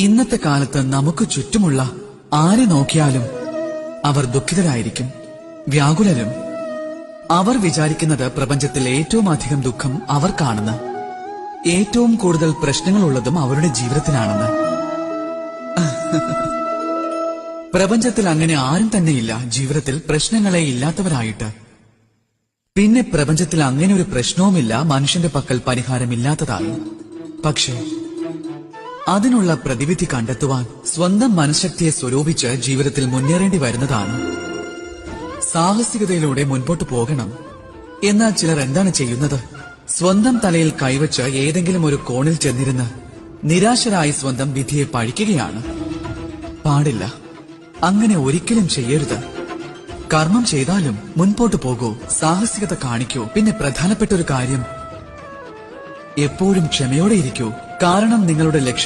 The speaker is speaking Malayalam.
ഇന്നത്തെ കാലത്ത് നമുക്ക് ചുറ്റുമുള്ള ആരെ നോക്കിയാലും അവർ ദുഃഖിതരായിരിക്കും, വ്യാകുലരും. അവർ വിചാരിക്കുന്നത് പ്രപഞ്ചത്തിൽ ഏറ്റവും അധികം ദുഃഖം അവർക്കാണെന്ന്, ഏറ്റവും കൂടുതൽ പ്രശ്നങ്ങളുള്ളതും അവരുടെ ജീവിതത്തിലാണെന്ന്. പ്രപഞ്ചത്തിൽ അങ്ങനെ ആരും തന്നെയില്ല ജീവിതത്തിൽ പ്രശ്നങ്ങളെ ഇല്ലാത്തവരായിട്ട്. പിന്നെ പ്രപഞ്ചത്തിൽ അങ്ങനെ ഒരു പ്രശ്നവുമില്ല മനുഷ്യന്റെ പക്കൽ പരിഹാരമില്ലാത്തതായി. പക്ഷേ അതിനുള്ള പ്രതിവിധി കണ്ടെത്തുവാൻ സ്വന്തം മനഃശക്തിയെ സ്വരൂപിച്ച് ജീവിതത്തിൽ മുന്നേറേണ്ടി വരുന്നതാണ്. സാഹസികതയിലൂടെ മുൻപോട്ട് പോകണം. എന്നാൽ ചിലർ എന്താണ് ചെയ്യുന്നത്? സ്വന്തം തലയിൽ കൈവച്ച് ഏതെങ്കിലും ഒരു കോണിൽ ചെന്നിരുന്ന് നിരാശരായി സ്വന്തം വിധിയെ പഴിക്കുകയാണ്. പാടില്ല, അങ്ങനെ ഒരിക്കലും ചെയ്യരുത്. കർമ്മം ചെയ്താലും മുൻപോട്ട് പോകൂ, സാഹസികത കാണിക്കൂ. പിന്നെ പ്രധാനപ്പെട്ട ഒരു കാര്യം, എപ്പോഴും ക്ഷമയോടെ ഇരിക്കൂ. കാരണം നിങ്ങളുടെ ലക്ഷ്യം